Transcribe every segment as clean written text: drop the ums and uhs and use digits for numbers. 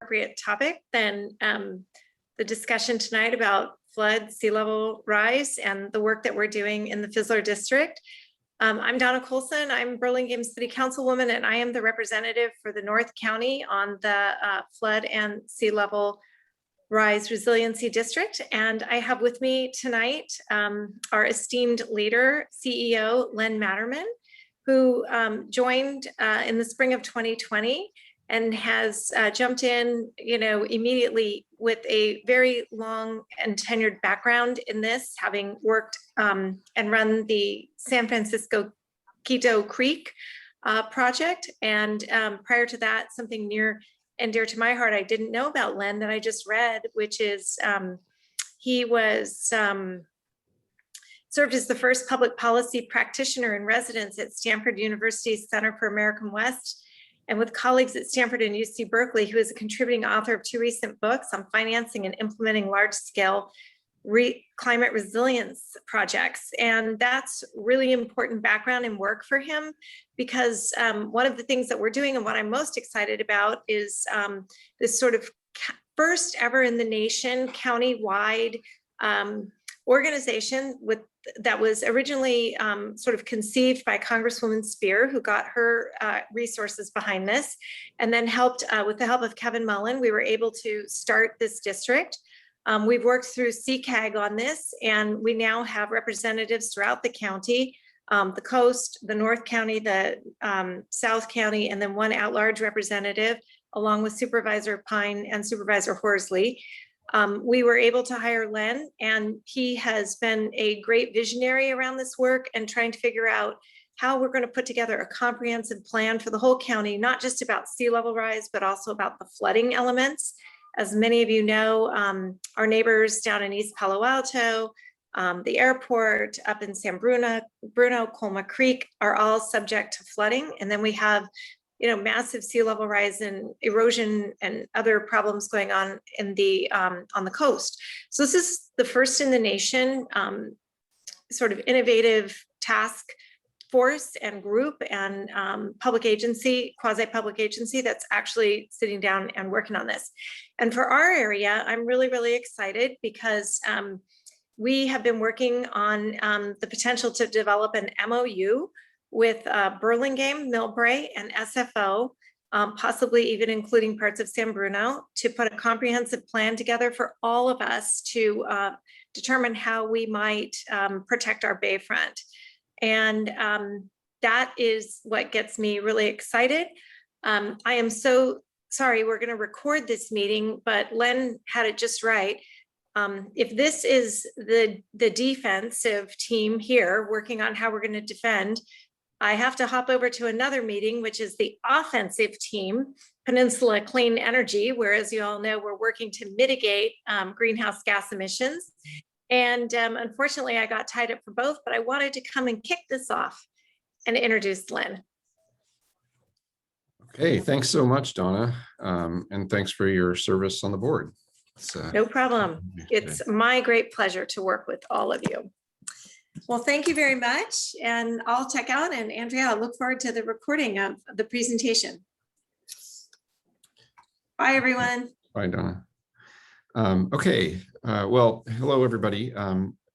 appropriate topic than the discussion tonight about flood, sea level rise, and the work that we're doing in the Fizzler District. I'm Donna Colson. I'm Burlingame City Councilwoman, and I am the representative for the North County on the flood and sea level rise resiliency district. And I have with me tonight our esteemed leader, CEO Len Materman, who joined in the spring of 2020 and has jumped in, immediately with a very long and tenured background in this, having worked and run the San Francisco Quito Creek project. And prior to that, something near and dear to my heart I didn't know about Len that I just read, which is he was served as the first public policy practitioner in residence at Stanford University's Center for American West, and with colleagues at Stanford and UC Berkeley, who is a contributing author of 2 recent books on financing and implementing large-scale climate resilience projects. And that's really important background and work for him, because one of the things that we're doing and what I'm most excited about is this sort of first ever in the nation county-wide organization that was originally sort of conceived by Congresswoman Spear, who got her resources behind this, and then helped with the help of Kevin Mullen, we were able to start this district. We've worked through CCAG on this, and we now have representatives throughout the county, the coast, the North County, the South County, and then 1 at-large representative, along with Supervisor Pine and Supervisor Horsley. We were able to hire Len, and he has been a great visionary around this work and trying to figure out how we're going to put together a comprehensive plan for the whole county, not just about sea level rise, but also about the flooding elements. As many of you know, our neighbors down in East Palo Alto, the airport up in San Bruno, Colma Creek are all subject to flooding. And then we have massive sea level rise and erosion and other problems going on in the on the coast. So this is the first in the nation sort of innovative task force and group and public agency, quasi-public agency that's actually sitting down and working on this. And for our area, I'm really, really excited because we have been working on the potential to develop an MOU with Burlingame, Millbrae, and SFO, possibly even including parts of San Bruno, to put a comprehensive plan together for all of us to determine how we might protect our bayfront. And that is what gets me really excited. I am so sorry, we're going to record this meeting, but Len had it just right. If this is the defensive team here working on how we're going to defend, I have to hop over to another meeting, which is the offensive team, Peninsula Clean Energy, where, as you all know, we're working to mitigate greenhouse gas emissions. And unfortunately, I got tied up for both, but I wanted to come and kick this off and introduce Len. Okay, thanks so much, Donna. And thanks for your service on the board. No problem. It's my great pleasure to work with all of you. Well, thank you very much. And I'll check out, and Andrea, I look forward to the recording of the presentation. Bye, everyone. Bye, Donna. Okay, well, hello, everybody.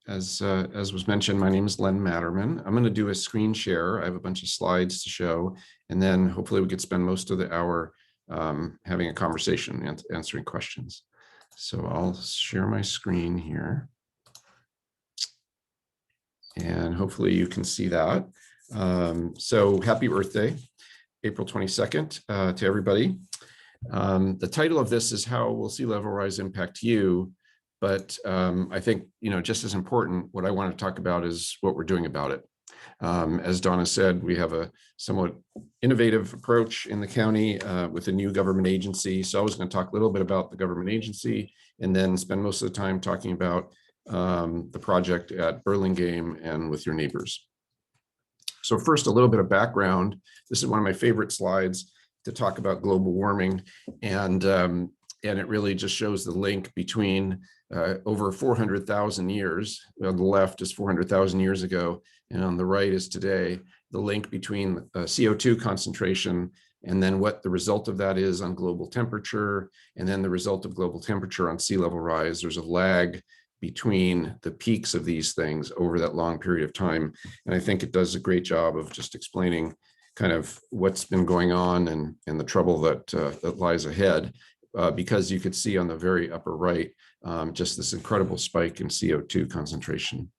As was mentioned, my name is Len Materman. I'm going to do a screen share. I have a bunch of slides to show, and then hopefully we could spend most of the hour having a conversation and answering questions. So I'll share my screen here. And hopefully you can see that. So happy Earth Day, April 22nd to everybody. The title of this is How Will Sea Level Rise Impact You? But I think, just as important, what I want to talk about is what we're doing about it. As Donna said, we have a somewhat innovative approach in the county with a new government agency. So I was going to talk a little bit about the government agency and then spend most of the time talking about the project at Burlingame and with your neighbors. So first, a little bit of background. This is one of my favorite slides to talk about global warming, and it really just shows the link between over 400,000 years. On the left is 400,000 years ago, and on the right is today. The link between CO2 concentration and then what the result of that is on global temperature, and then the result of global temperature on sea level rise. There's a lag between the peaks of these things over that long period of time. And I think it does a great job of just explaining kind of what's been going on and the trouble that, that lies ahead, because you could see on the very upper right, just this incredible spike in CO2 concentration.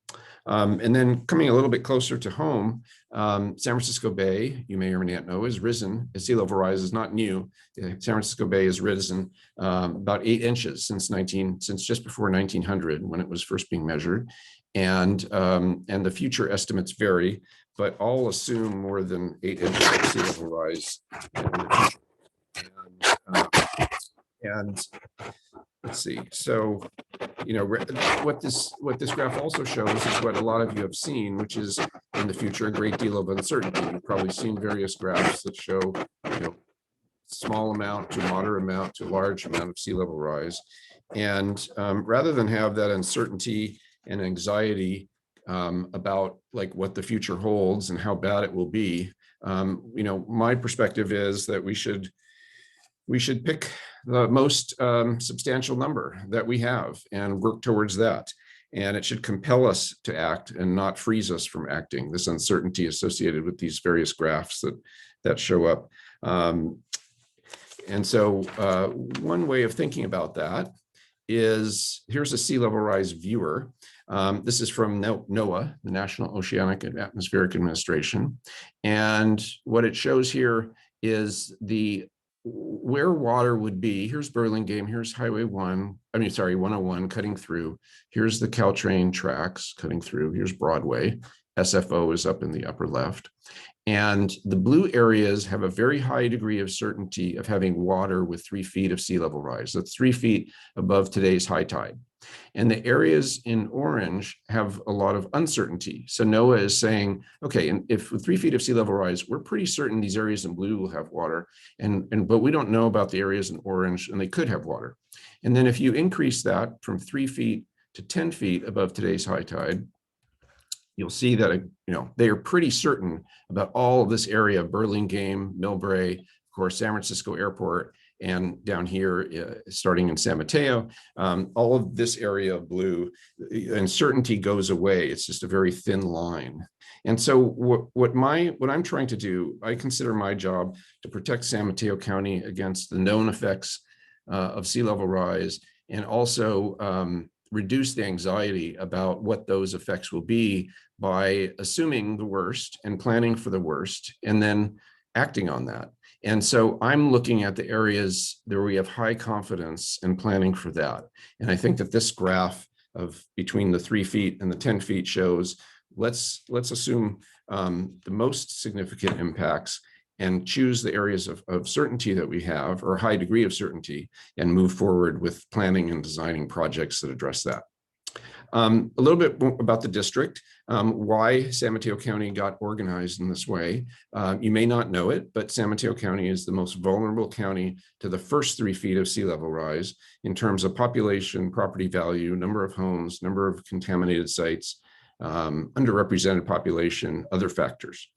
And then coming a little bit closer to home, San Francisco Bay, you may or may not know, has risen. Sea level rise is not new. San Francisco Bay has risen about 8 inches since just before 1900, when it was first being measured. And the future estimates vary, but all assume more than 8 inches of sea level rise. And let's see. So, you know, what this graph also shows is what a lot of you have seen, which is in the future a great deal of uncertainty. You've probably seen various graphs that show, you know, small amount to moderate amount to large amount of sea level rise. And rather than have that uncertainty and anxiety about like what the future holds and how bad it will be, you know, my perspective is that we should pick the most substantial number that we have and work towards that. And it should compel us to act and not freeze us from acting, this uncertainty associated with these various graphs that show up. And so one way of thinking about that is, here's a sea level rise viewer. This is from NOAA, the National Oceanic and Atmospheric Administration. And what it shows here is where water would be. Here's Burlingame, here's Highway 101 cutting through. Here's the Caltrain tracks cutting through. Here's Broadway. SFO is up in the upper left. And the blue areas have a very high degree of certainty of having water with 3 feet of sea level rise. That's 3 feet above today's high tide. And the areas in orange have a lot of uncertainty. So NOAA is saying, okay, and if with 3 feet of sea level rise, we're pretty certain these areas in blue will have water, but we don't know about the areas in orange, and they could have water. And then if you increase that from 3 feet to 10 feet above today's high tide, you'll see that, you know, they are pretty certain about all of this area of Burlingame, Millbrae, of course, San Francisco Airport, and down here, starting in San Mateo, all of this area of blue, uncertainty goes away. It's just a very thin line. And so what I'm trying to do, I consider my job to protect San Mateo County against the known effects of sea level rise, and also reduce the anxiety about what those effects will be by assuming the worst and planning for the worst, and then acting on that. And so I'm looking at the areas where we have high confidence and planning for that. And I think that this graph of between the 3 feet and the 10 feet shows, let's assume the most significant impacts and choose the areas of certainty that we have, or a high degree of certainty, and move forward with planning and designing projects that address that. A little bit about the district, why San Mateo County got organized in this way. You may not know it, but San Mateo County is the most vulnerable county to the first 3 feet of sea level rise in terms of population, property value, number of homes, number of contaminated sites, underrepresented population, other factors.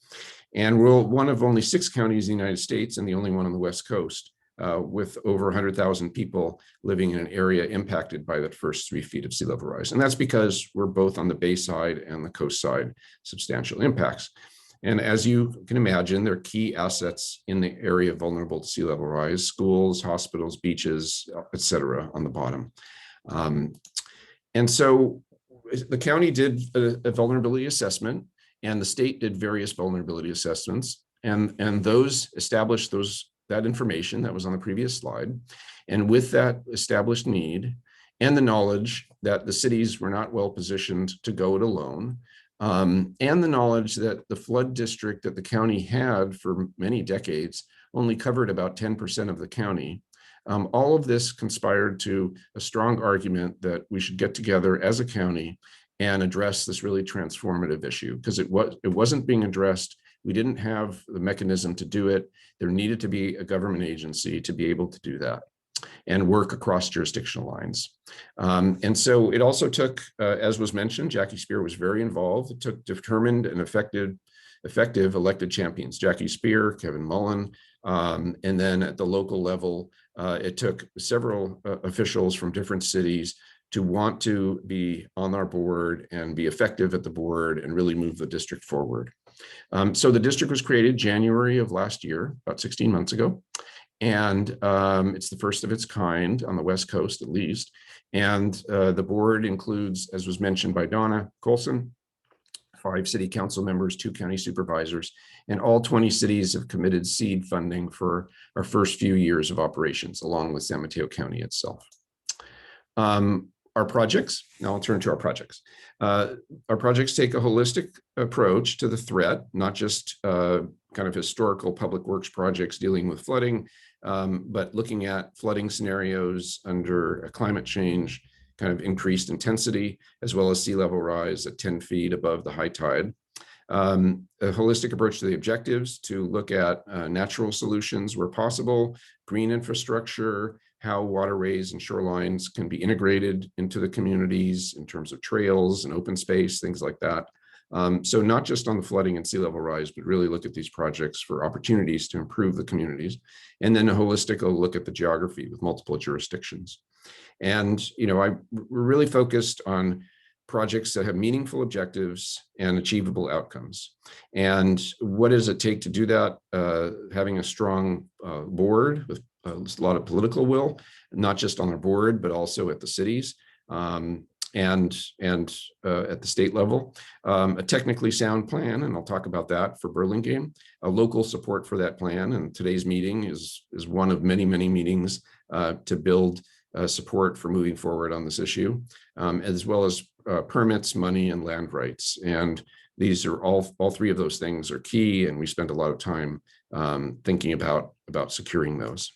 And we're one of only 6 counties in the United States, and the only one on the West Coast, with over 100,000 people living in an area impacted by that first 3 feet of sea level rise. And that's because we're both on the bay side and the coast side, substantial impacts. And as you can imagine, there are key assets in the area vulnerable to sea level rise: schools, hospitals, beaches, et cetera, on the bottom. And so the county did a vulnerability assessment, and the state did various vulnerability assessments, and those established that information that was on the previous slide. And with that established need and the knowledge that the cities were not well positioned to go it alone, and the knowledge that the flood district that the county had for many decades only covered about 10% of the county, all of this conspired to a strong argument that we should get together as a county and address this really transformative issue, because it wasn't being addressed. We didn't have the mechanism to do it. There needed to be a government agency to be able to do that and work across jurisdictional lines. And so it also took, as was mentioned, Jackie Spear was very involved. It took determined and effective elected champions: Jackie Spear, Kevin Mullen, And then at the local level, it took several officials from different cities to want to be on our board and be effective at the board and really move the district forward. So the district was created January of last year, about 16 months ago. And it's the first of its kind on the West Coast, at least. And the board includes, as was mentioned by Donna Colson, 5 city council members, 2 county supervisors, and all 20 cities have committed seed funding for our first few years of operations, along with San Mateo County itself. Our projects, now I'll turn to our projects. Our projects take a holistic approach to the threat, not just kind of historical public works projects dealing with flooding, but looking at flooding scenarios under a climate change kind of increased intensity, as well as sea level rise at 10 feet above the high tide. A holistic approach to the objectives to look at natural solutions where possible, green infrastructure, how waterways and shorelines can be integrated into the communities in terms of trails and open space, things like that. So not just on the flooding and sea level rise, but really look at these projects for opportunities to improve the communities. And then a holistic look at the geography with multiple jurisdictions. And, we're really focused on projects that have meaningful objectives and achievable outcomes. And what does it take to do that? Having a strong board with a lot of political will, not just on our board, but also at the cities and at the state level. A technically sound plan, and I'll talk about that for Burlingame, a local support for that plan. And today's meeting is one of many, many meetings to build support for moving forward on this issue, as well as permits, money, and land rights. And these are all 3 of those things are key, and we spend a lot of time thinking about securing those.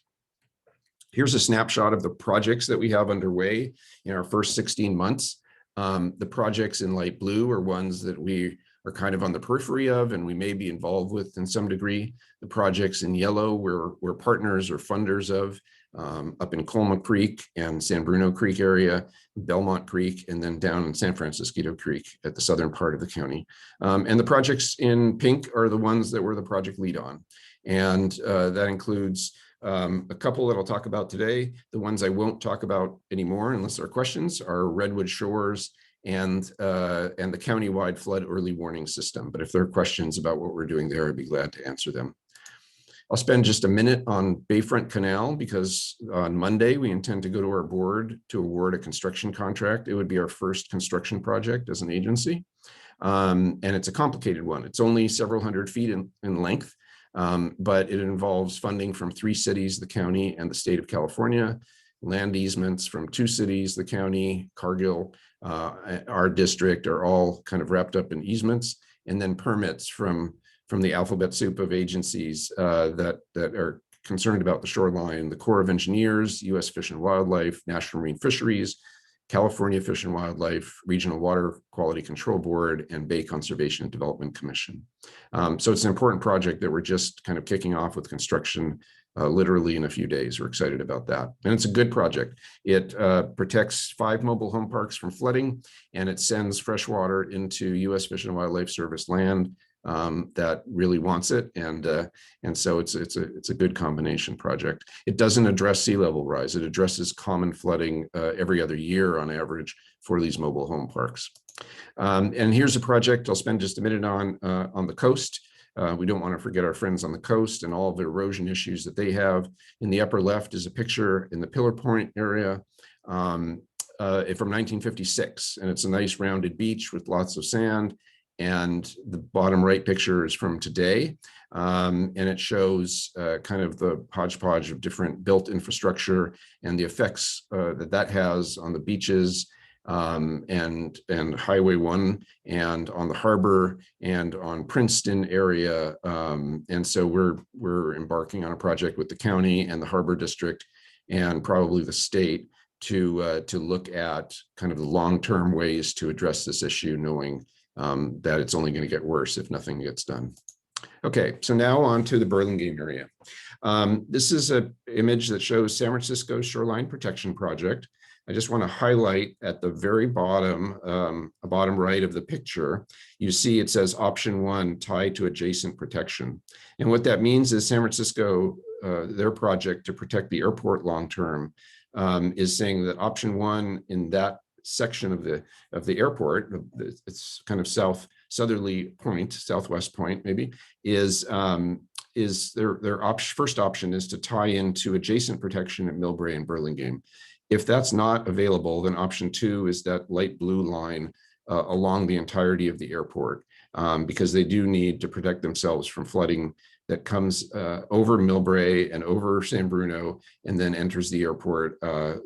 Here's a snapshot of the projects that we have underway in our first 16 months. The projects in light blue are ones that we are kind of on the periphery of, and we may be involved with in some degree. The projects in yellow, we're partners or funders of, up in Colma Creek and San Bruno Creek area, Belmont Creek, and then down in San Francisco Creek at the southern part of the county. And the projects in pink are the ones that we're the project lead on. And that includes a couple that I'll talk about today. The ones I won't talk about anymore unless there are questions are Redwood Shores and the countywide flood early warning system. But if there are questions about what we're doing there, I'd be glad to answer them. I'll spend just a minute on Bayfront Canal because on Monday we intend to go to our board to award a construction contract. It would be our first construction project as an agency. And it's a complicated one. It's only several hundred feet in length, but it involves funding from 3 cities, the county and the state of California, land easements from 2 cities, the county, Cargill, our district are all kind of wrapped up in easements, and then permits from the alphabet soup of agencies that are concerned about the shoreline, the Corps of Engineers, U.S. Fish and Wildlife, National Marine Fisheries, California Fish and Wildlife, Regional Water Quality Control Board, and Bay Conservation and Development Commission. So it's an important project that we're just kind of kicking off with construction literally in a few days. We're excited about that. And it's a good project. It protects 5 mobile home parks from flooding, and it sends fresh water into U.S. Fish and Wildlife Service land that really wants it, and so it's a good combination project. It doesn't address sea level rise. It addresses common flooding every other year on average for these mobile home parks. And here's a project I'll spend just a minute on the coast. We don't want to forget our friends on the coast and all of the erosion issues that they have. In the upper left is a picture in the Pillar Point area from 1956, and it's a nice rounded beach with lots of sand. And the bottom right picture is from today, and it shows kind of the hodgepodge of different built infrastructure and the effects that has on the beaches and Highway 1 and on the harbor and on Princeton area. And so we're embarking on a project with the county and the harbor district and probably the state to look at kind of the long-term ways to address this issue, knowing that it's only going to get worse if nothing gets done. Okay, so now on to the Burlingame area. This is an image that shows San Francisco's Shoreline Protection Project. I just want to highlight at the very bottom, bottom right of the picture, you see it says option 1, tied to adjacent protection. And what that means is San Francisco, their project to protect the airport long-term, is saying that option 1 in that section of the airport, it's kind of southerly point, southwest point maybe, is their first option is to tie into adjacent protection at Millbrae and Burlingame. If that's not available, then option 2 is that light blue line along the entirety of the airport, because they do need to protect themselves from flooding that comes over Millbrae and over San Bruno and then enters the airport,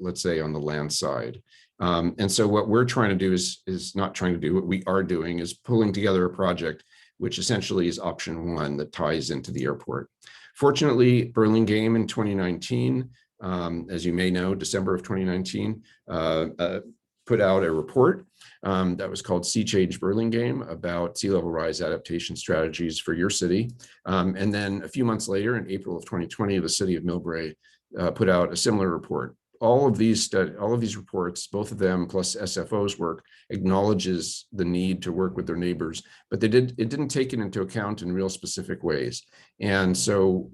let's say on the land side. And so what we're trying to do is not trying to do, what we are doing is pulling together a project which essentially is option 1 that ties into the airport. Fortunately, Burlingame in 2019, as you may know, December of 2019, put out a report that was called Sea Change Burlingame about sea level rise adaptation strategies for your city. And then a few months later, in April of 2020, the city of Millbrae put out a similar report. All of these reports, both of them plus SFO's work, acknowledges the need to work with their neighbors, but it didn't take it into account in real specific ways. And so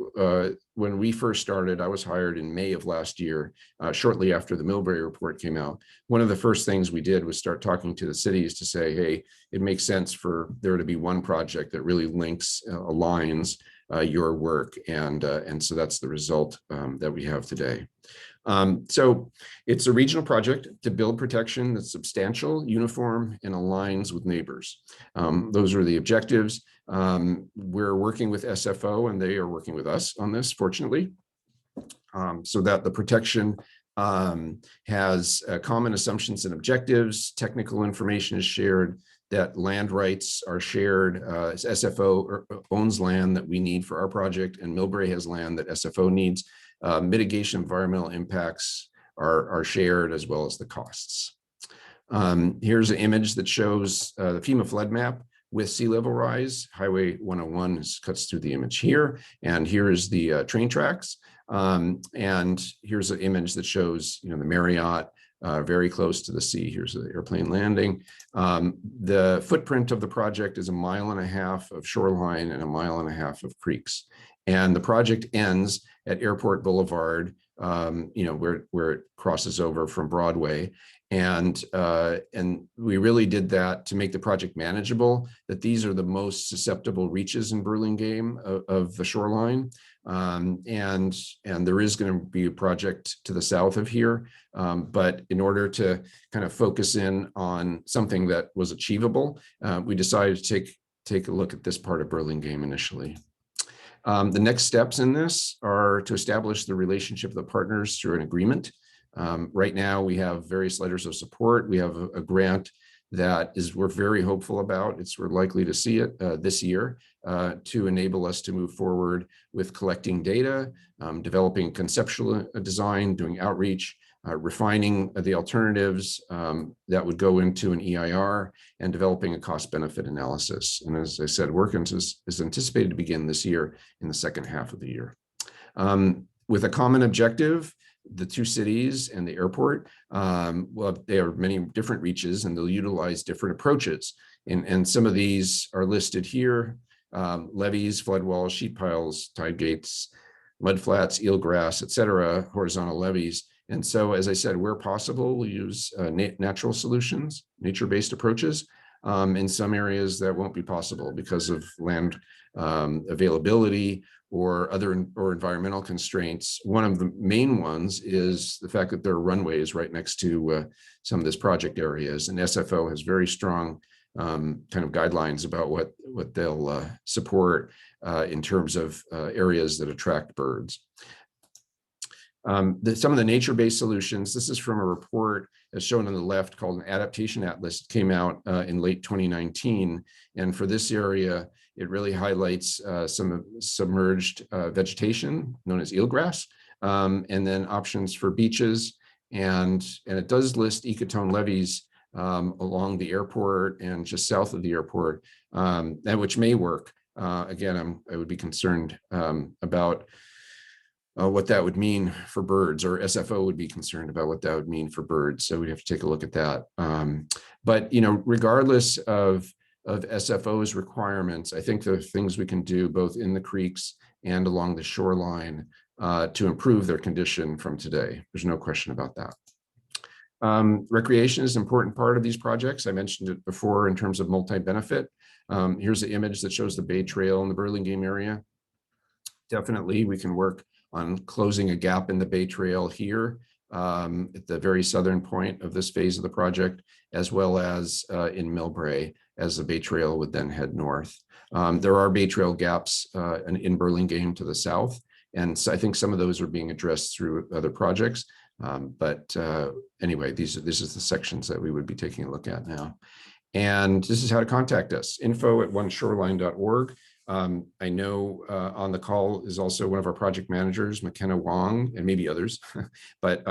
when we first started, I was hired in May of last year, shortly after the Millbrae report came out. One of the first things we did was start talking to the cities to say, hey, it makes sense for there to be one project that really links, aligns your work. And so that's the result that we have today. So it's a regional project to build protection that's substantial, uniform, and aligns with neighbors. Those are the objectives. We're working with SFO and they are working with us on this, fortunately, so that the protection has common assumptions and objectives, technical information is shared, that land rights are shared. SFO owns land that we need for our project, and Millbrae has land that SFO needs. Mitigation environmental impacts are shared, as well as the costs. Here's an image that shows the FEMA flood map with sea level rise. Highway 101 cuts through the image here, and here is the train tracks. And here's an image that shows, the Marriott very close to the sea. Here's the airplane landing. The footprint of the project is 1.5 miles of shoreline and 1.5 miles of creeks. And the project ends at Airport Boulevard, where it crosses over from Broadway. And we really did that to make the project manageable, that these are the most susceptible reaches in Burlingame of the shoreline. And there is going to be a project to the south of here. But in order to kind of focus in on something that was achievable, we decided to take a look at this part of Burlingame initially. The next steps in this are to establish the relationship of the partners through an agreement. Right now, we have various letters of support. We have a grant that we're very hopeful about. We're likely to see it this year to enable us to move forward with collecting data, developing conceptual design, doing outreach, refining the alternatives that would go into an EIR, and developing a cost-benefit analysis. And as I said, work is anticipated to begin this year in the second half of the year. With a common objective, the two cities and the airport, well, there are many different reaches and they'll utilize different approaches. And some of these are listed here: levees, flood walls, sheet piles, tide gates, mud flats, eelgrass, etc., horizontal levees. And so, as I said, where possible, we'll use natural solutions, nature-based approaches. In some areas that won't be possible because of land availability or environmental constraints. One of the main ones is the fact that there are runways right next to some of this project areas, and SFO has very strong kind of guidelines about what they'll support in terms of areas that attract birds. Some of the nature-based solutions, this is from a report as shown on the left called an adaptation atlas. It came out in late 2019. And for this area, it really highlights some submerged vegetation known as eelgrass, and then options for beaches. And it does list ecotone levees along the airport and just south of the airport, which may work. again, I would be concerned about what that would mean for birds, or SFO would be concerned about what that would mean for birds. So we'd have to take a look at that. But regardless of SFO's requirements, I think there are things we can do both in the creeks and along the shoreline to improve their condition from today. There's no question about that. Recreation is an important part of these projects. I mentioned it before in terms of multi-benefit. Here's the image that shows the Bay Trail in the Burlingame area. Definitely, we can work on closing a gap in the Bay Trail here at the very southern point of this phase of the project, as well as in Millbrae, as the Bay Trail would then head north. There are Bay Trail gaps in Burlingame to the south, and so I think some of those are being addressed through other projects. But anyway, this is the sections that we would be taking a look at now. And this is how to contact us, info@oneshoreline.org. I know on the call is also one of our project managers, McKenna Wong, and maybe others, but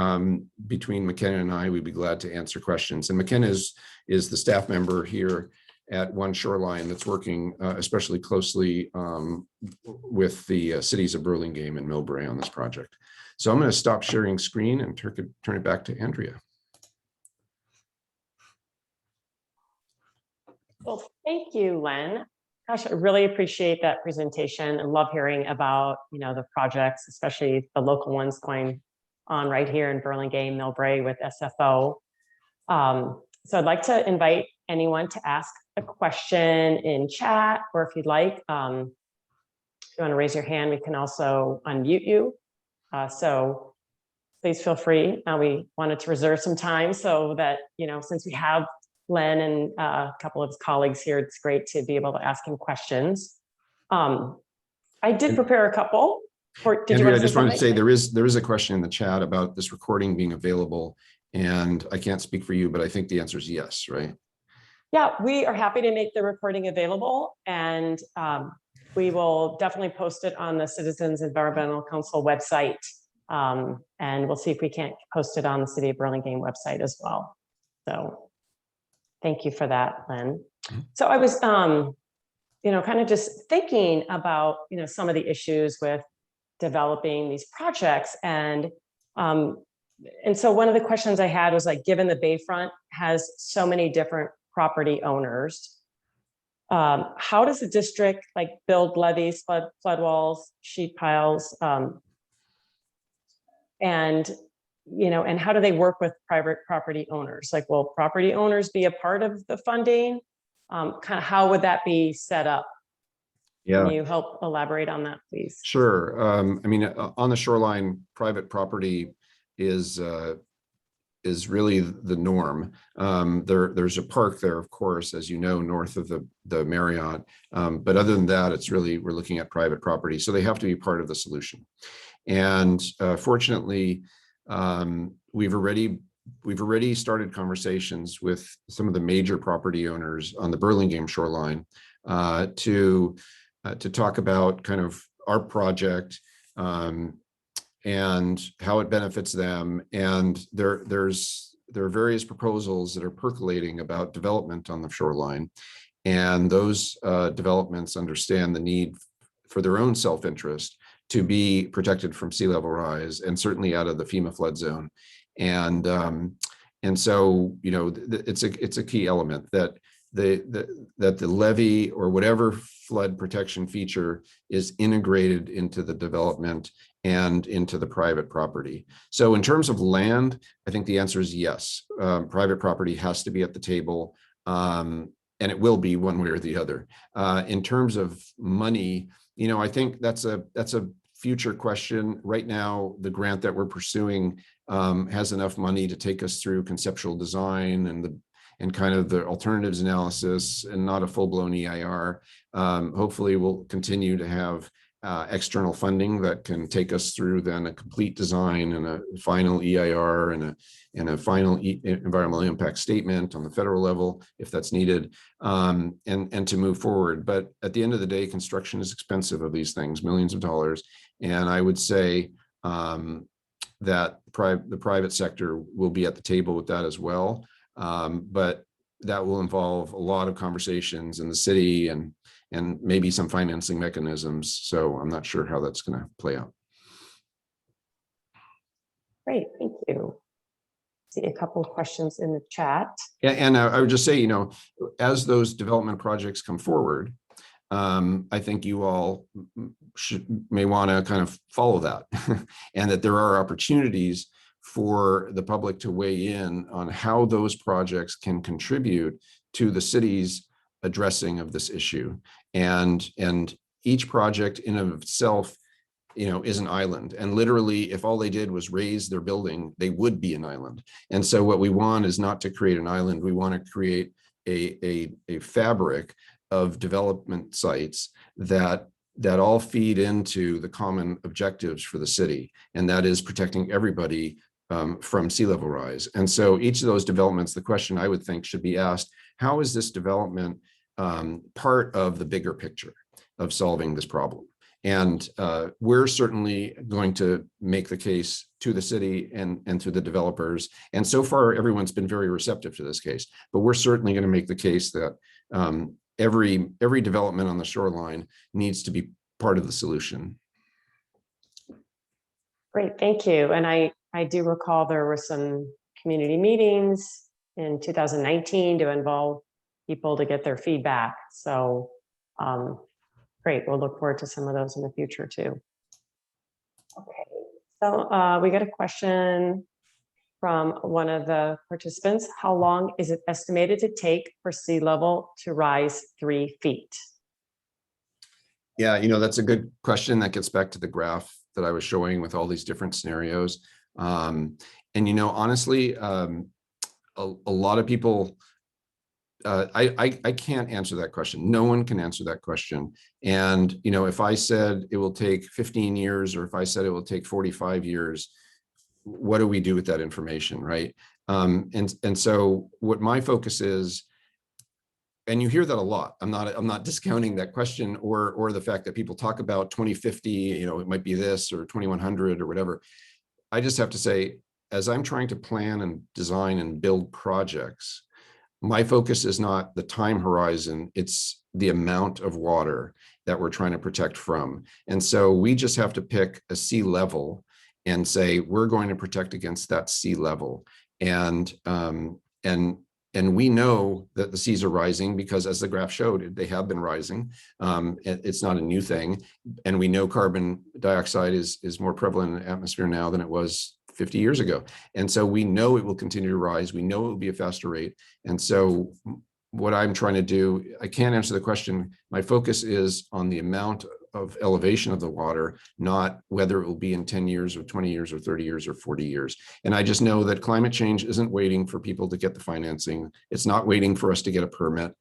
between McKenna and I, we'd be glad to answer questions. And McKenna is the staff member here at One Shoreline that's working especially closely with the cities of Burlingame and Millbrae on this project. So I'm going to stop sharing screen and turn it back to Andrea. Well, thank you, Len. Gosh, I really appreciate that presentation and love hearing about, the projects, especially the local ones going on right here in Burlingame, Millbrae with SFO. So I'd like to invite anyone to ask a question in chat, or if you'd like, if you want to raise your hand, we can also unmute you. So please feel free. We wanted to reserve some time so that, since we have Len and a couple of his colleagues here, it's great to be able to ask him questions. I did prepare a couple. Andrea, I just wanted to say there is a question in the chat about this recording being available, and I can't speak for you, but I think the answer is yes, right? Yeah, we are happy to make the recording available, and we will definitely post it on the Citizens Environmental Council website, and we'll see if we can't post it on the City of Burlingame website as well. So thank you for that, Len. So I was, kind of just thinking about, some of the issues with developing these projects. And so one of the questions I had was like, given the Bayfront has so many different property owners, how does the district build levees, flood walls, sheet piles, and how do they work with private property owners? Will property owners be a part of the funding? Kind of how would that be set up? Yeah. Can you help elaborate on that, please? Sure. On the shoreline, private property is really the norm. There's a park there, of course, as you know, north of the Marriott. But other than that, we're looking at private property. So they have to be part of the solution. And fortunately, we've already started conversations with some of the major property owners on the Burlingame shoreline to talk about kind of our project and how it benefits them. And there are various proposals that are percolating about development on the shoreline, and those developments understand the need for their own self-interest to be protected from sea level rise, and certainly out of the FEMA flood zone. And so, it's a key element that the levee or whatever flood protection feature is integrated into the development and into the private property. So in terms of land, I think the answer is yes. Private property has to be at the table, and it will be one way or the other. In terms of money, I think that's a future question. Right now, the grant that we're pursuing has enough money to take us through conceptual design and kind of the alternatives analysis, and not a full-blown EIR. Hopefully we'll continue to have external funding that can take us through then a complete design and a final EIR and a final environmental impact statement on the federal level if that's needed, and to move forward. But at the end of the day, construction is expensive of these things, millions of dollars. And I would say that the private sector will be at the table with that as well. But that will involve a lot of conversations in the city and and maybe some financing mechanisms. So I'm not sure how that's going to play out. Great, thank you. See a couple of questions in the chat. Yeah, and I would just say, you know, as those development projects come forward, I think you all may want to kind of follow that, and that there are opportunities for the public to weigh in on how those projects can contribute to the city's addressing of this issue. And each project in and of itself, you know, is an island. And literally, if all they did was raise their building, they would be an island. And so what we want is not to create an island. We want to create a fabric of development sites that all feed into the common objectives for the city. And that is protecting everybody from sea level rise. And so each of those developments, the question I would think should be asked, how is this development part of the bigger picture of solving this problem? And we're certainly going to make the case to the city and to the developers. And so far, everyone's been very receptive to this case, but we're certainly going to make the case that every development on the shoreline needs to be part of the solution. Great, thank you. And I do recall there were some community meetings in 2019 to involve people to get their feedback. So great, we'll look forward to some of those in the future too. Okay, so we got a question from one of the participants. How long is it estimated to take for sea level to rise 3 feet? Yeah, you know, that's a good question. That gets back to the graph that I was showing with all these different scenarios. And, you know, honestly, a lot of people, I can't answer that question. No one can answer that question. And, you know, if I said it will take 15 years, or if I said it will take 45 years, what do we do with that information, right? And so what my focus is, and you hear that a lot. I'm not discounting that question or the fact that people talk about 2050, you know, it might be this or 2100 or whatever. I just have to say, as I'm trying to plan and design and build projects, my focus is not the time horizon, it's the amount of water that we're trying to protect from. And so we just have to pick a sea level and say, we're going to protect against that sea level. And we know that the seas are rising because, as the graph showed, they have been rising. It's not a new thing. And we know carbon dioxide is more prevalent in the atmosphere now than it was 50 years ago. And so we know it will continue to rise. We know it will be a faster rate. And so what I'm trying to do, I can't answer the question. My focus is on the amount of elevation of the water, not whether it will be in 10 years or 20 years or 30 years or 40 years. And I just know that climate change isn't waiting for people to get the financing. It's not waiting for us to get a permit.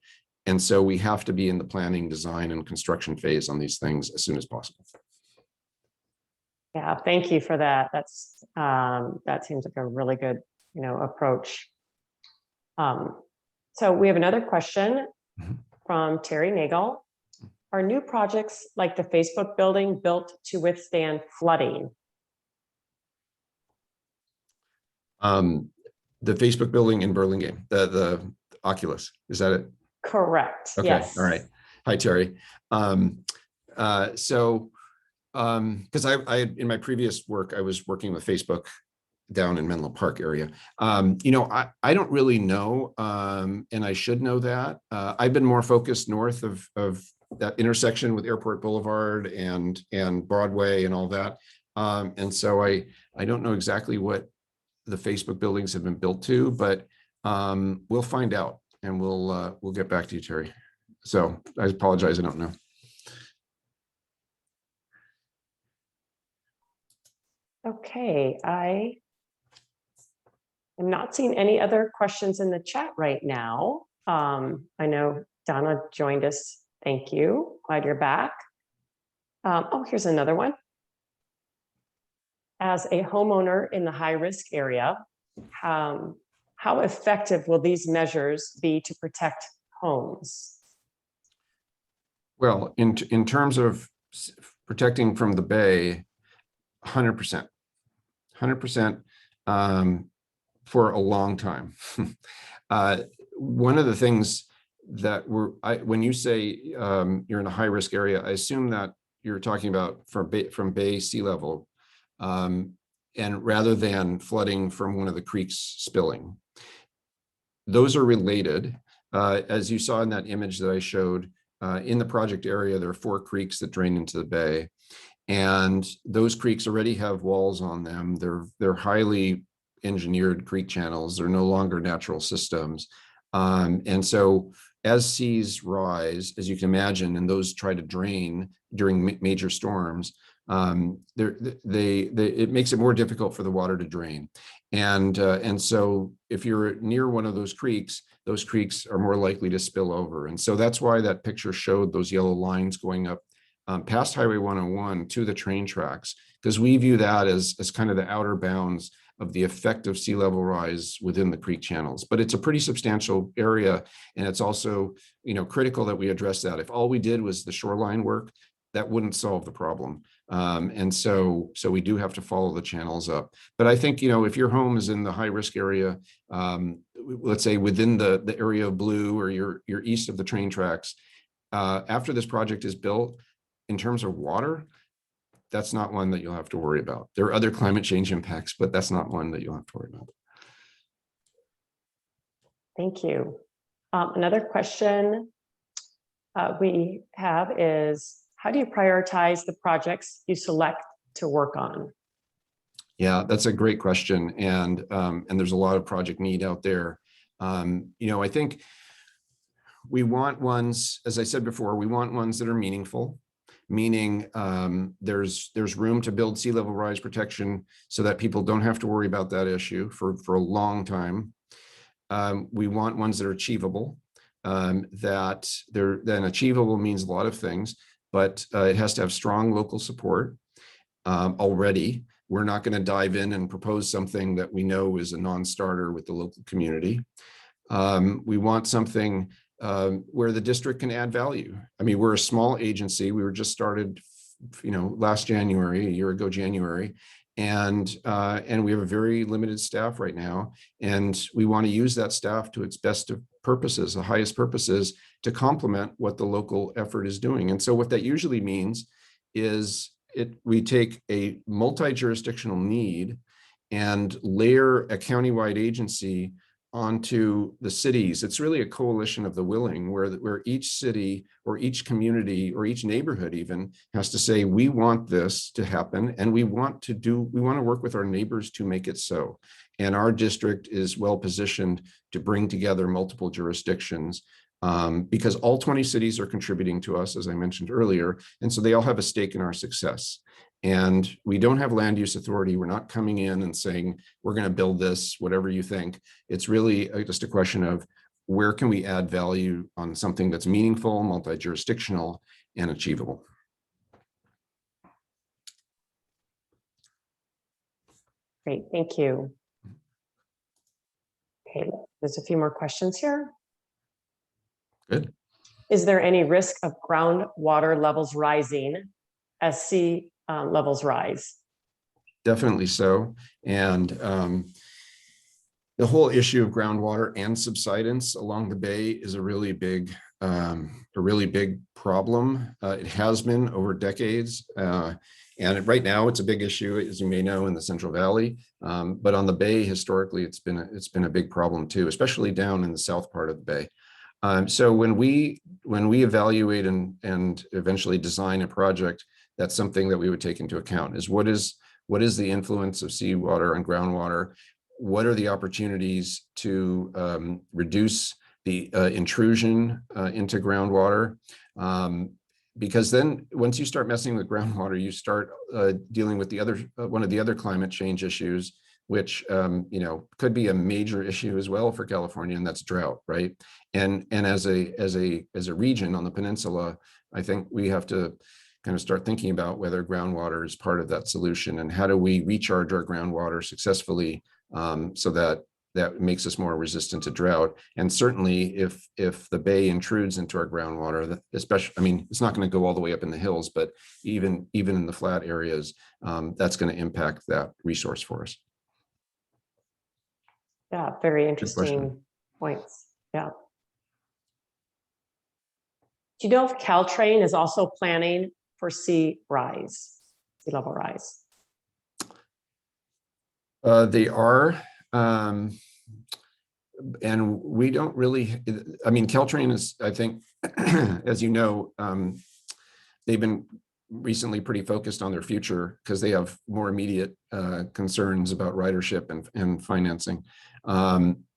And so we have to be in the planning, design, and construction phase on these things as soon as possible. Yeah, thank you for that. That's that seems like a really good, you know, approach. So we have another question from Terry Nagel. Are new projects like the Facebook building built to withstand flooding? The Facebook building in Burlingame, the Oculus, is that it? Correct. Okay. Yes. All right. Hi, Terry. Because I in my previous work, I was working with Facebook down in Menlo Park area. You know, I don't really know, and I should know that. I've been more focused north of that intersection with Airport Boulevard and Broadway and all that. And so I don't know exactly what the Facebook buildings have been built to, but we'll find out and we'll get back to you, Terry. So I apologize, I don't know. Okay, I am not seeing any other questions in the chat right now. I know Donna joined us. Thank you. Glad you're back. Oh, here's another one. As a homeowner in the high-risk area, how effective will these measures be to protect homes? Well, in terms of protecting from the bay, 100%, 100% for a long time. One of the things when you say you're in a high risk area, I assume that you're talking about from bay sea level, and rather than flooding from one of the creeks spilling. Those are related. As you saw in that image that I showed, in the project area, there are 4 creeks that drain into the bay. And those creeks already have walls on them. They're highly engineered creek channels. They're no longer natural systems. And so as seas rise, as you can imagine, and those try to drain during major storms, it makes it more difficult for the water to drain. And so if you're near one of those creeks are more likely to spill over. And so that's why that picture showed those yellow lines going up past Highway 101 to the train tracks, because we view that as kind of the outer bounds of the effect of sea level rise within the creek channels. But it's a pretty substantial area, and it's also, critical that we address that. If all we did was the shoreline work, that wouldn't solve the problem. And so we do have to follow the channels up. But I think, if your home is in the high risk area, let's say within the area of blue, or you're east of the train tracks, after this project is built, in terms of water, that's not one that you'll have to worry about. There are other climate change impacts, but that's not one that you'll have to worry about. Thank you. Another question we have is, how do you prioritize the projects you select to work on? Yeah, that's a great question. And there's a lot of project need out there. I think we want ones, as I said before, we want ones that are meaningful, meaning there's room to build sea level rise protection so that people don't have to worry about that issue for a long time. We want ones that are achievable. Then achievable means a lot of things, but it has to have strong local support already. We're not going to dive in and propose something that we know is a non-starter with the local community. We want something where the district can add value. I mean, we're a small agency. We were just started, last January, a year ago, January, and we have a very limited staff right now. And we want to use that staff to its best of purposes, the highest purposes, to complement what the local effort is doing. And so what that usually means is we take a multi-jurisdictional need and layer a countywide agency onto the cities. It's really a coalition of the willing, where each city or each community or each neighborhood even has to say, we want this to happen, and we want to work with our neighbors to make it so. And our district is well positioned to bring together multiple jurisdictions, because all 20 cities are contributing to us, as I mentioned earlier, and so they all have a stake in our success. And we don't have land use authority. We're not coming in and saying, we're going to build this, whatever you think. It's really just a question of, where can we add value on something that's meaningful, multi-jurisdictional, and achievable. Great, thank you. Okay, there's a few more questions here. Good. Is there any risk of groundwater levels rising as sea levels rise? Definitely so. And the whole issue of groundwater and subsidence along the bay is a really big problem. It has been over decades. And right now it's a big issue, as you may know, in the Central Valley. But on the bay, historically, it's been a big problem too, especially down in the south part of the bay. So when we evaluate and eventually design a project, that's something that we would take into account, is what is the influence of seawater and groundwater? What are the opportunities to reduce the intrusion into groundwater? Because then once you start messing with groundwater, you start dealing with one of the other climate change issues, which could be a major issue as well for California, and that's drought, right? And as a region on the peninsula, I think we have to kind of start thinking about whether groundwater is part of that solution, and how do we recharge our groundwater successfully, so that makes us more resistant to drought. And certainly if the bay intrudes into our groundwater, especially, I mean, it's not going to go all the way up in the hills, but even in the flat areas, that's going to impact that resource for us. Yeah, very interesting points. Yeah. Do you know if Caltrain is also planning for sea level rise? They are, and we don't really, I mean, Caltrain is, I think, as you know, they've been recently pretty focused on their future because they have more immediate concerns about ridership and financing.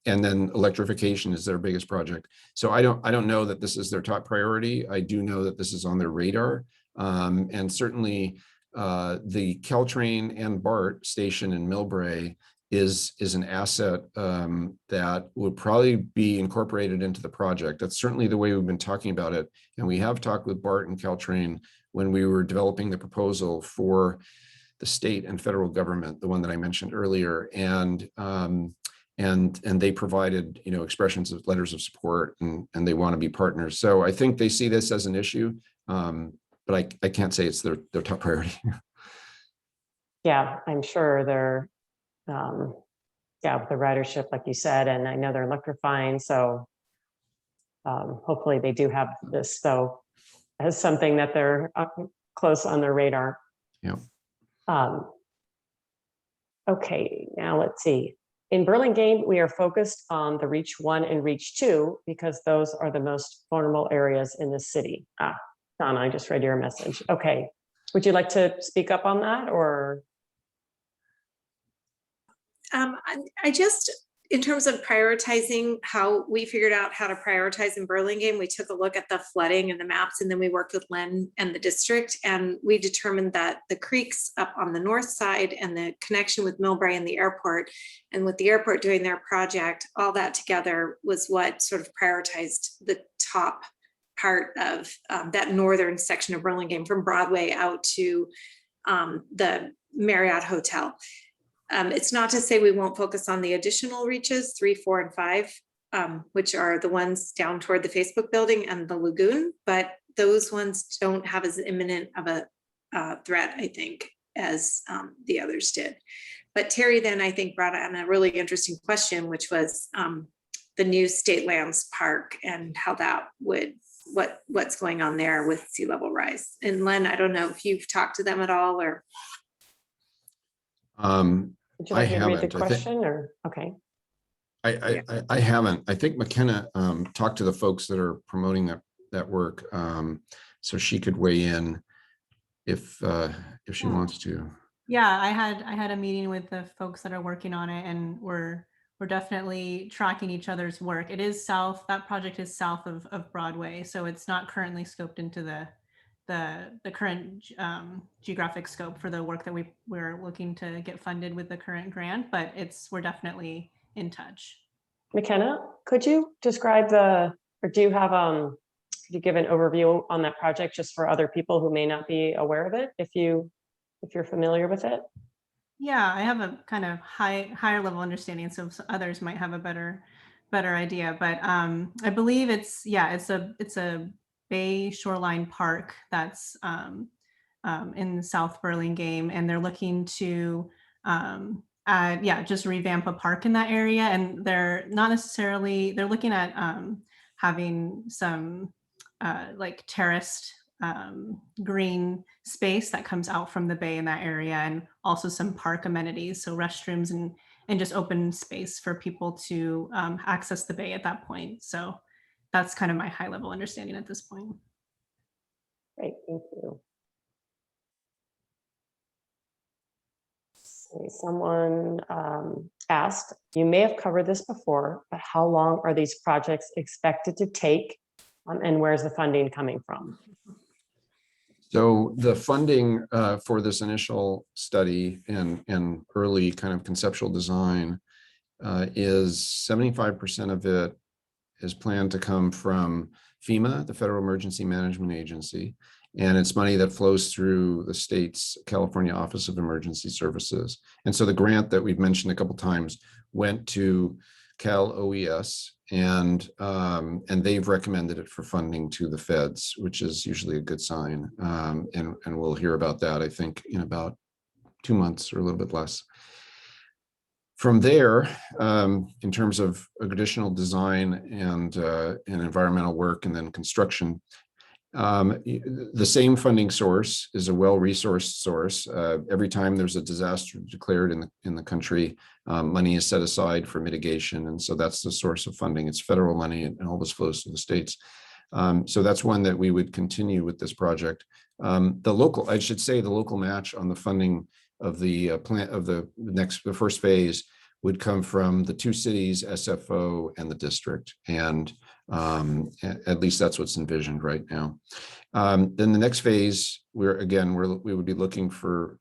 And then electrification is their biggest project. So I don't know that this is their top priority. I do know that this is on their radar. And certainly the Caltrain and BART station in Millbrae is an asset that would probably be incorporated into the project. That's certainly the way we've been talking about it. And we have talked with BART and Caltrain when we were developing the proposal for the state and federal government, the one that I mentioned earlier. And they provided, you know, expressions of letters of support, and they want to be partners. So I think they see this as an issue, but I can't say it's their top priority. Yeah, I'm sure they're, yeah, with the ridership, like you said, and I know they're electrifying. So hopefully they do have this though as something that they're close on their radar. Yeah. Okay, now let's see. In Burlingame, we are focused on the Reach 1 and Reach 2 because those are the most vulnerable areas in the city. Donna, I just read your message. Okay, would you like to speak up on that, or? I just, in terms of prioritizing how we figured out how to prioritize in Burlingame, we took a look at the flooding and the maps, and then we worked with Len and the district, and we determined that the creeks up on the north side and the connection with Millbrae and the airport, and with the airport doing their project, all that together was what sort of prioritized the top part of that northern section of Burlingame from Broadway out to the Marriott Hotel. It's not to say we won't focus on the additional reaches, 3, 4, and 5, which are the ones down toward the Facebook building and the lagoon, but those ones don't have as imminent of a threat, I think, as the others did. But Terry then, I think, brought on a really interesting question, which was the new State Lands Park and how that would, what's going on there with sea level rise. And Len, I don't know if you've talked to them at all, or. Would you like me to read the haven't. question, or okay? I haven't. I think McKenna talked to the folks that are promoting that work, so she could weigh in if she wants to. Yeah, I had a meeting with the folks that are working on it, and we're definitely tracking each other's work. It is south. That project is south of Broadway, so it's not currently scoped into the current geographic scope for the work that we're looking to get funded with the current grant, but we're definitely in touch. McKenna, could you describe or do you have could you give an overview on that project just for other people who may not be aware of it, if you're familiar with it? Yeah, I have a kind of higher level understanding, so others might have a better idea, but I believe it's a Bay Shoreline Park that's in South Burlingame, and they're looking to just revamp a park in that area. And they're looking at having some like terraced green space that comes out from the bay in that area, and also some park amenities, so restrooms and just open space for people to access the bay at that point. So that's kind of my high level understanding at this point. Great, thank you. Someone asked, you may have covered this before, but how long are these projects expected to take, and where's the funding coming from? So the funding for this initial study and early kind of conceptual design is 75% of it is planned to come from FEMA, the Federal Emergency Management Agency, and it's money that flows through the state's California Office of Emergency Services. And so the grant that we've mentioned a couple of times went to Cal OES, and they've recommended it for funding to the feds, which is usually a good sign. And we'll hear about that, I think, in about 2 months or a little bit less. From there, in terms of additional design and environmental work and then construction, The same funding source is a well-resourced source. Every time there's a disaster declared in the country, money is set aside for mitigation, and so that's the source of funding. It's federal money, and all this flows to the states. So that's one that we would continue with this project. I should say, the local match on the funding of the the first phase would come from the two cities, SFO and the district, and at least that's what's envisioned right now. Then the next phase, we would be looking for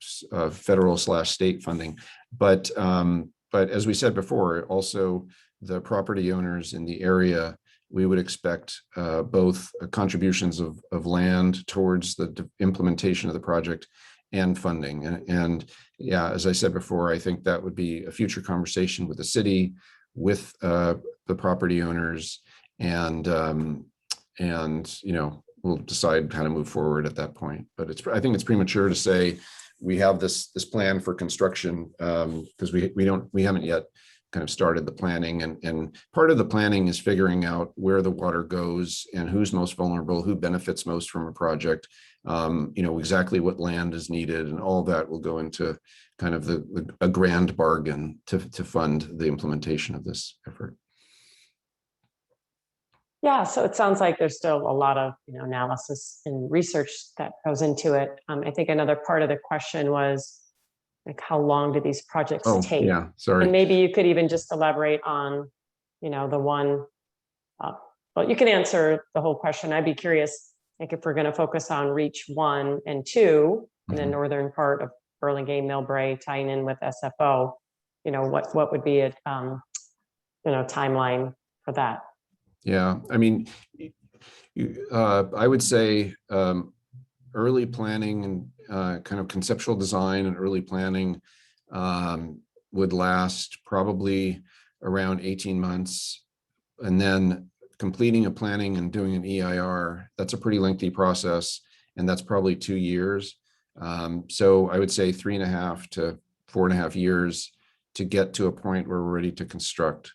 federal/state funding, but as we said before, also the property owners in the area, we would expect both contributions of land towards the implementation of the project and funding. And yeah, as I said before, I think that would be a future conversation with the city, with the property owners, and we'll decide how to move forward at that point. But I think it's premature to say we have this plan for construction, because we haven't yet kind of started the planning, and part of the planning is figuring out where the water goes and who's most vulnerable, who benefits most from a project, exactly what land is needed, and all that will go into kind of a grand bargain to fund the implementation of this effort. Yeah, so it sounds like there's still a lot of analysis and research that goes into it. I think another part of the question was, like, how long do these projects take? Yeah, sorry. And maybe you could even just elaborate on, the one, well, you can answer the whole question. I'd be curious, like, if we're going to focus on Reach 1 and 2 in the northern part of Burlingame, Millbrae, tying in with SFO, what would be a, timeline for that? Yeah, I mean, I would say early planning and kind of conceptual design and early planning would last probably around 18 months. And then completing a planning and doing an EIR, that's a pretty lengthy process, and that's probably 2 years. So I would say 3.5 to 4.5 years to get to a point where we're ready to construct.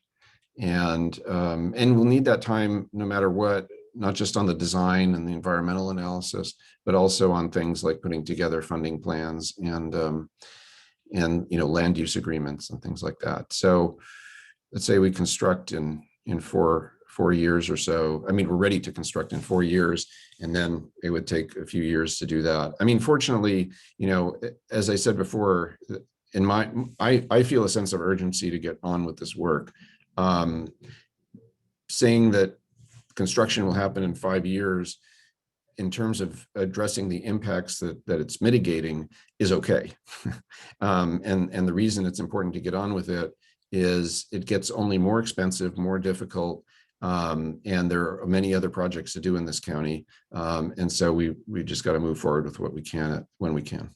And we'll need that time no matter what, not just on the design and the environmental analysis, but also on things like putting together funding plans and land use agreements and things like that. So let's say we construct in 4 years or so. I mean, we're ready to construct in 4 years, and then it would take a few years to do that. I mean, fortunately, as I said before, I feel a sense of urgency to get on with this work. Saying that construction will happen in 5 years in terms of addressing the impacts that it's mitigating is okay. And the reason it's important to get on with it is it gets only more expensive, more difficult, and there are many other projects to do in this county. And so we just got to move forward with what we can when we can.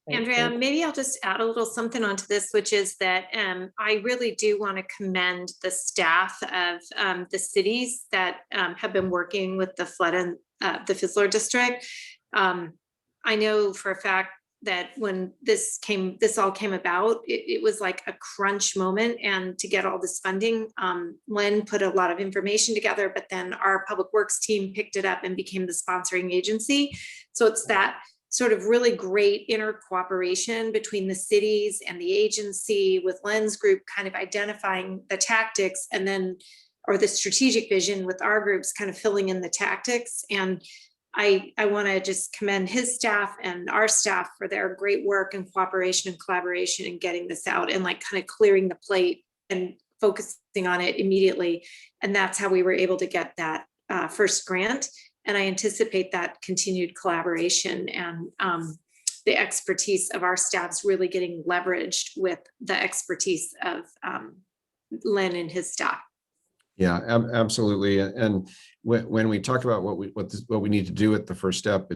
Andrea, maybe I'll just add a little something onto this, which is that I really do want to commend the staff of the cities that have been working with the flood and the Fizzler district. I know for a fact that when this all came about, it was like a crunch moment, and to get all this funding, Len put a lot of information together, but then our public works team picked it up and became the sponsoring agency. So it's that sort of really great inner cooperation between the cities and the agency, with Len's group kind of identifying the tactics, and then, or the strategic vision, with our groups kind of filling in the tactics. And I want to just commend his staff and our staff for their great work and cooperation and collaboration in getting this out and like kind of clearing the plate and focusing on it immediately. And that's how we were able to get that first grant. And I anticipate that continued collaboration and the expertise of our staffs really getting leveraged with the expertise of Len and his staff. Yeah, absolutely. And when we talk about what we need to do at the first step,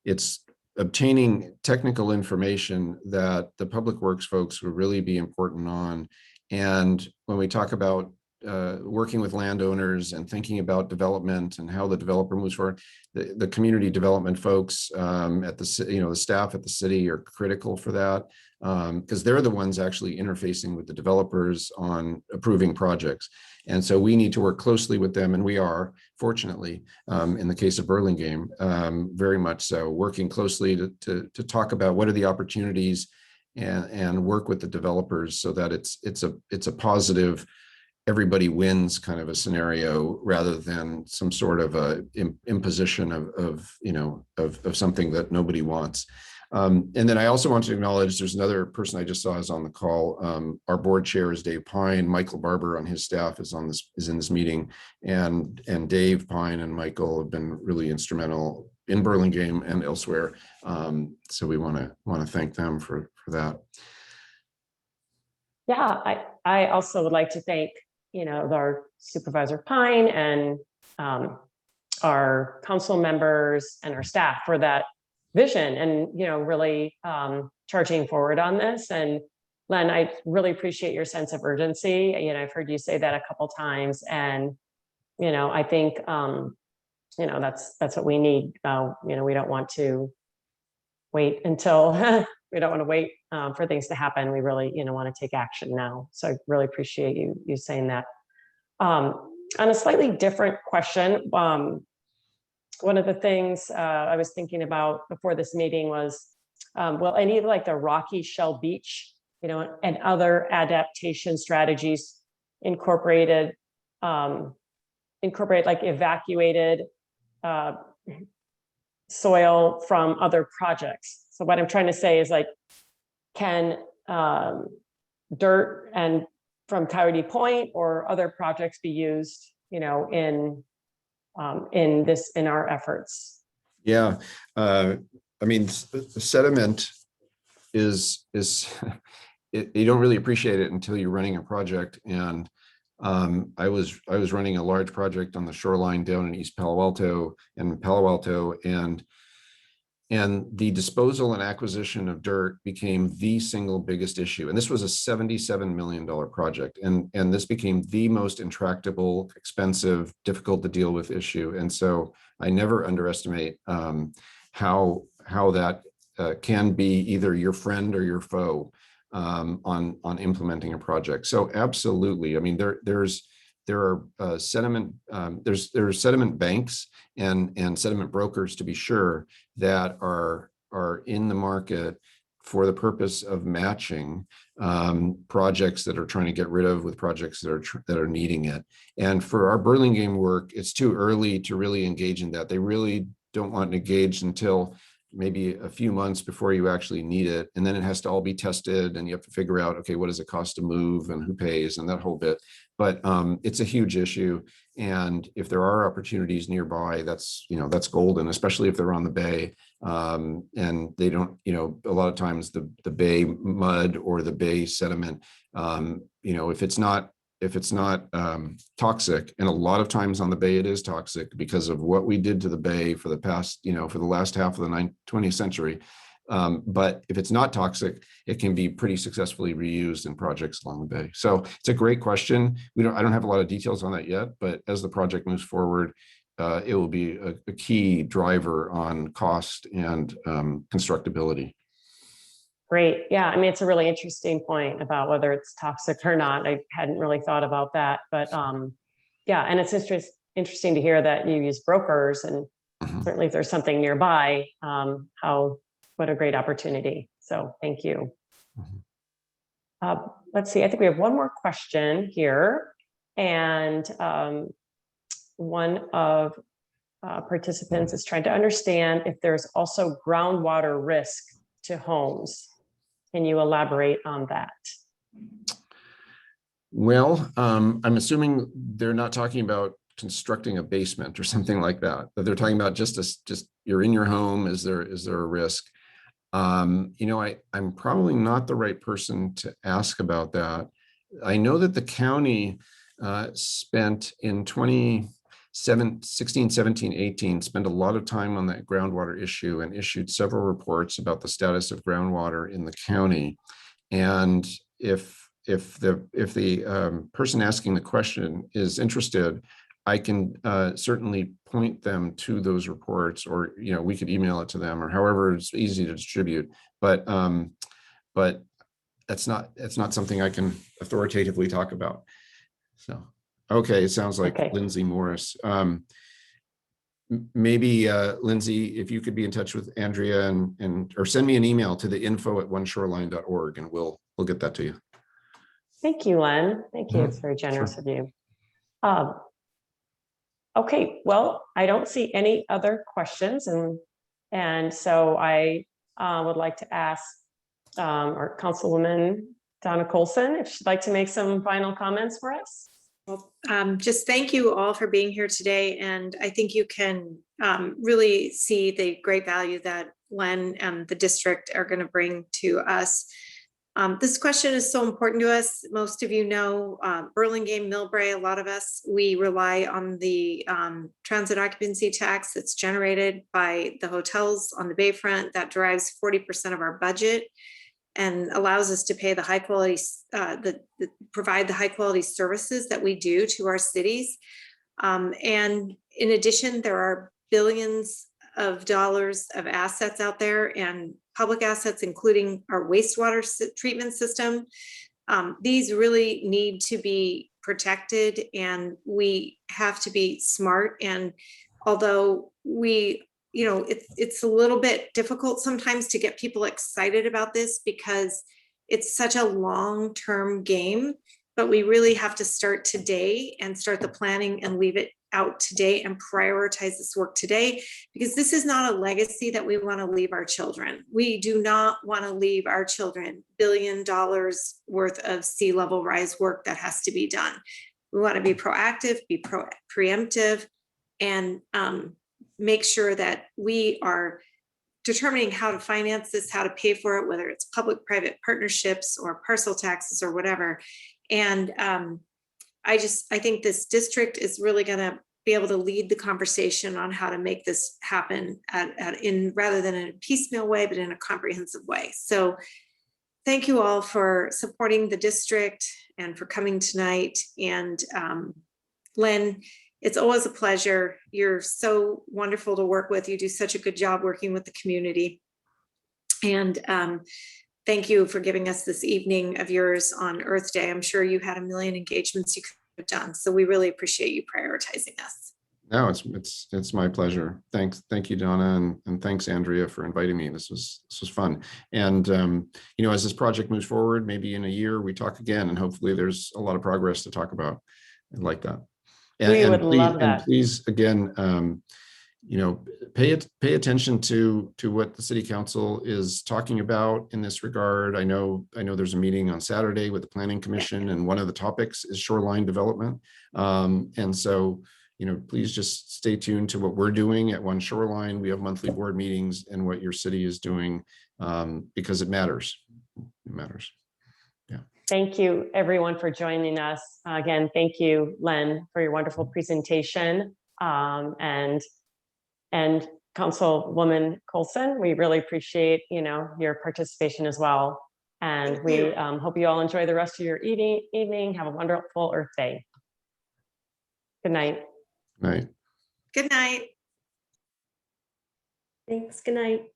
it's obtaining technical information that the public works folks will really be important on. And when we talk about working with landowners and thinking about development and how the developer moves forward. The community development folks at the staff at the city are critical for that, because they're the ones actually interfacing with the developers on approving projects. And so we need to work closely with them, and we are, fortunately, in the case of Burlingame, very much so, working closely to talk about what are the opportunities and work with the developers so that it's a positive, everybody wins kind of a scenario, rather than some sort of a imposition of something that nobody wants. And then I also want to acknowledge there's another person I just saw is on the call. Our board chair is Dave Pine. Michael Barber on his staff is in this meeting, and Dave Pine and Michael have been really instrumental in Burlingame and elsewhere. So we want to thank them for that. Yeah, I also would like to thank our Supervisor Pine and our council members and our staff for that vision and really charging forward on this. And Len, I really appreciate your sense of urgency. I've heard you say that a couple times, and I think that's what we need. We don't want to wait until we don't want to wait for things to happen. We really want to take action now. So I really appreciate you saying that. On a slightly different question, one of the things I was thinking about before this meeting was, will any of the Rocky Shell Beach, and other adaptation strategies incorporate evacuated soil from other projects? So what I'm trying to say is can dirt and from Coyote Point or other projects be used, in our efforts? Yeah. I mean, the sediment is you don't really appreciate it until you're running a project. And I was running a large project on the shoreline down in East Palo Alto, and the disposal and acquisition of dirt became the single biggest issue. And this was a $77 million project. And this became the most intractable, expensive, difficult to deal with issue. And so I never underestimate how that can be either your friend or your foe on implementing a project. So absolutely. I mean, there are sediment banks and sediment brokers, to be sure, that are in the market for the purpose of matching projects that are trying to get rid of with projects that are needing it. And for our Burlingame work, it's too early to really engage in that. They really don't want to engage until maybe a few months before you actually need it. And then it has to all be tested, and you have to figure out, okay, what does it cost to move and who pays and that whole bit. But it's a huge issue. And if there are opportunities nearby, that's golden, especially if they're on the bay. And they don't, a lot of times the bay mud or the bay sediment, if it's not toxic, and a lot of times on the bay it is toxic because of what we did to the bay for the past, for the last half of the 20th century. But if it's not toxic, it can be pretty successfully reused in projects along the bay. So it's a great question. I don't have a lot of details on that yet, but as the project moves forward, it will be a key driver on cost and constructability. Great. Yeah, I mean, it's a really interesting point about whether it's toxic or not. I hadn't really thought about that, but yeah, and it's interesting to hear that you use brokers, and certainly if there's something nearby, what a great opportunity. So thank you. Let's see, I think we have one more question here, and one of participants is trying to understand if there's also groundwater risk to homes. Can you elaborate on that? Well, I'm assuming they're not talking about constructing a basement or something like that, but they're talking about just you're in your home. Is there a risk? I'm probably not the right person to ask about that. I know that the county spent in 2016, 17, 18, spent a lot of time on that groundwater issue and issued several reports about the status of groundwater in the county. And if the person asking the question is interested, I can certainly point them to those reports, or we could email it to them, or however it's easy to distribute. But that's not something I can authoritatively talk about. So, okay, it sounds like Lindsay Morris. Maybe Lindsay, if you could be in touch with Andrea and or send me an email to the info@oneshoreline.org, and we'll get that to you. Thank you, Len. Thank you. It's very generous of you. Okay, well, I don't see any other questions, and so I would like to ask our Councilwoman Donna Colson if she'd like to make some final comments for us. Well, just thank you all for being here today, and I think you can really see the great value that Len and the district are going to bring to us. This question is so important to us. Most of you know Burlingame, Millbrae, a lot of us, we rely on the transit occupancy tax that's generated by the hotels on the Bayfront. That drives 40% of our budget and allows us to pay the high quality, provide the high quality services that we do to our cities. And in addition, there are billions of dollars of assets out there, and public assets, including our wastewater treatment system. These really need to be protected, and we have to be smart. And although it's a little bit difficult sometimes to get people excited about this because it's such a long-term game, but we really have to start today and start the planning and leave it out today and prioritize this work today, because this is not a legacy that we want to leave our children. We do not want to leave our children $1 billion worth of sea level rise work that has to be done. We want to be proactive, be preemptive, and make sure that we are determining how to finance this, how to pay for it, whether it's public-private partnerships or parcel taxes or whatever. And I think this district is really going to be able to lead the conversation on how to make this happen rather than in a piecemeal way, but in a comprehensive way. So thank you all for supporting the district and for coming tonight. And Len, it's always a pleasure. You're so wonderful to work with. You do such a good job working with the community. And thank you for giving us this evening of yours on Earth Day. I'm sure you had a million engagements you could have done. So we really appreciate you prioritizing us. No, it's my pleasure. Thank you, Donna, and thanks, Andrea, for inviting me. This was fun. And as this project moves forward, maybe in a year we talk again, and hopefully there's a lot of progress to talk about. I like that. We would love that. And please, again, pay attention to what the city council is talking about in this regard. I know there's a meeting on Saturday with the planning commission, and one of the topics is shoreline development. And so, please just stay tuned to what we're doing at One Shoreline. We have monthly board meetings, and what your city is doing, because it matters. It matters. Yeah. Thank you, everyone, for joining us. Again, thank you, Len, for your wonderful presentation. And Councilwoman Colson, we really appreciate, your participation as well. And we hope you all enjoy the rest of your evening. Have a wonderful Earth Day. Good night. Night. Good night. Thanks. Good night.